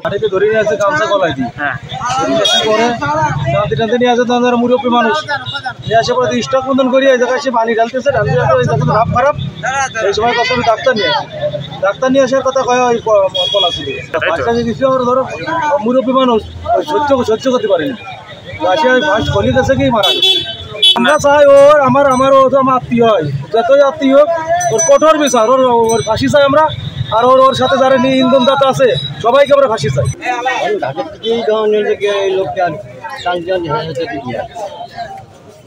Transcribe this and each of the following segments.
গাড়িতে ধরে নিয়ে আসছে গামছা গলায় দিয়ে। পরে টানতে টানতে নিয়ে আসে তখন মুরব্বী মানুষ নিয়ে আসে পরে স্টক বন্ধন করিয়ে এই জায়গায় সে পানি ঢালতেছে ভাব খারাপ। এই সময় কত ডাক্তার নিয়ে আসে, ডাক্তার নিয়ে আসার কথা কয় ওই কলা ছিল বাচ্চা দিচ্ছিল। আমার ধরো মুরব্বী মানুষ সহ্য করতে পারেনি, আসে ফার্স্ট গলি গেছে কি মারা গেছে। আমরা চাই ওর আমার ও তো আমার আত্মীয় হয়, যতই আত্মীয় হোক ওর কঠোর বিচার, ওর ফাঁসি চাই আমরা। আর ওর সাথে যারা ইন্ধনদাতা আছে সবাইকে আমরা ফাঁসি চাই। এই ধরনের লোকটা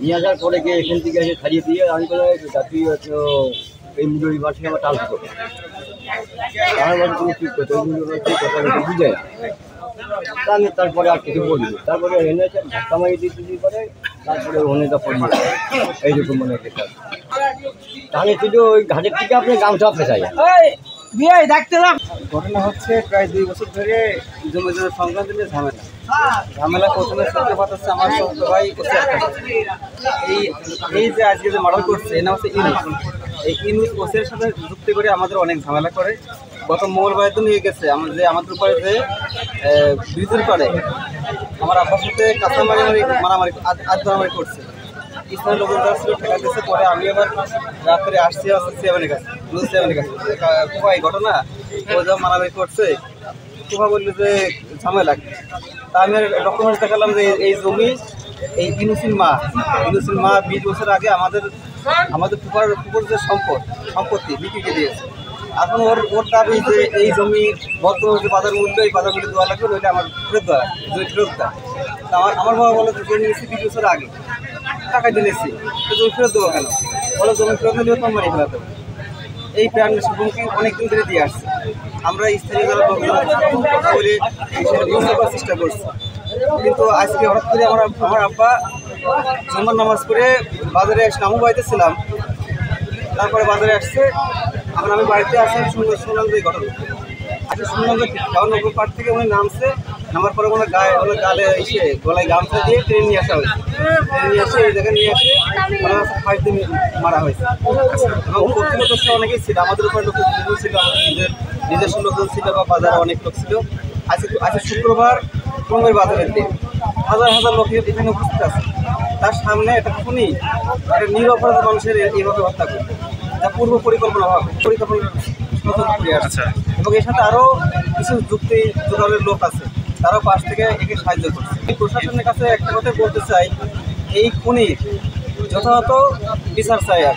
নিয়ে আসার পরে গিয়ে এখান থেকে এসে ছাড়িয়ে দিয়ে আমি করে জাতি এই মুরগি মাসে আমার ট্রান্সফার করবো। আমার বাড়ি তুমি ঠিক করতো ওই মুরগি কথা বুঝে আমি তারপরে আর কিছু বলি। তারপরে এনেছে ধাক্কা মারি দিয়ে পরে তারপরে অনেকটা পড়িয়ে এইরকম মনে হচ্ছে। তাহলে শুধু ওই ঘাটের থেকে আপনি গামছা পেশাই ঘটনা হচ্ছে প্রায় 2 বছর ধরে জমি সংক্রান্ত নিয়ে ঝামেলা প্রথমে সূত্রপাত হচ্ছে আমার ছোট ভাই এই যে আজকে যে মার্ডার করছে এর নাম হচ্ছে ইনুস। এই ইনুস ওসের সাথে যুক্তি করে আমাদের অনেক ঝামেলা করে। গত মঙ্গলবার তো নিয়ে গেছে আমাদের উপরে যে ব্রিজের পারে আমার আব্বার সাথে কাঁচা মারামারি মারামারি করছে। স্থানীয় লোকের কাছ থেকে ঠেকা দিয়েছে। পরে আমি আবার রাত্রে আসছি সেভেনের কাছে এই ঘটনা ও যা মারামারি করছে কুফা বললো যে ঝামেলা। তা আমি ডকুমেন্টস দেখালাম যে এই জমি এই ইনুসিন মা 20 বছর আগে আমাদের পুকুর যে সম্পত্তি বিক্রিকে দিয়েছে। এখন ওর দাবি যে এই জমির বর্তমান যে বাজার মূল্য এই বাজার মূল্য দেওয়া লাগবে, ওইটা আমার ফেরত দেওয়া জমি ফেরত দেওয়া। তা আমার বাবা বলে জমি নিয়েছি 20 বছর আগে টাকা দিয়েছি, জমি ফেরত দেবো কেন? বলে জমি ফেরত দিলেও তো মারি ফেলা দেবো। এই প্ল্যান হুমকি অনেকদিন ধরে দিয়ে আসছে। আমরা স্থানীয় যারা কথা বলে সেটা বুঝতে করার চেষ্টা করছি, কিন্তু আজকে হঠাৎ করে আমার আব্বা জুম্মার নামাজ পড়ে বাজারে আসলাম। আমি বাড়িতে ছিলাম, তারপরে বাজারে আসছে। আমি বাড়িতে আসি শুনলাম যে ঘটনা আজকে শুনলাম যে নগর পাড় থেকে উনি নামার পরে ওনার গালে এসে গলায় গামছা দিয়ে ট্রেন নিয়ে আসা হয়েছে। ট্রেন নিয়ে আসে এই জায়গায় নিয়ে আসে ওনার ফাঁস দিয়ে মারা হয়েছে। এবং কর্তৃপক্ষ অনেকেই ছিল, আমাদের উপরে লোক ছিল, আমাদের নিজস্ব লোকজন ছিল বা বাজারে অনেক লোক ছিল। আজকে শুক্রবার বাজারের দিন হাজার হাজার লোক এখানে উপস্থিত আছে। তার সামনে একটা খুনি একটা নিরপরাধ মানুষের এইভাবে হত্যা করে, যা পূর্ব পরিকল্পনা করে আসছে। এবং এর সাথে আরও কিছু যুক্তি জোগাড়ের লোক আছে, তারাও পাশ থেকে একে সাহায্য করছে। এই প্রশাসনের কাছে একটা কথা বলতে চাই, এই খুনির যথাযথ বিচার চাই আর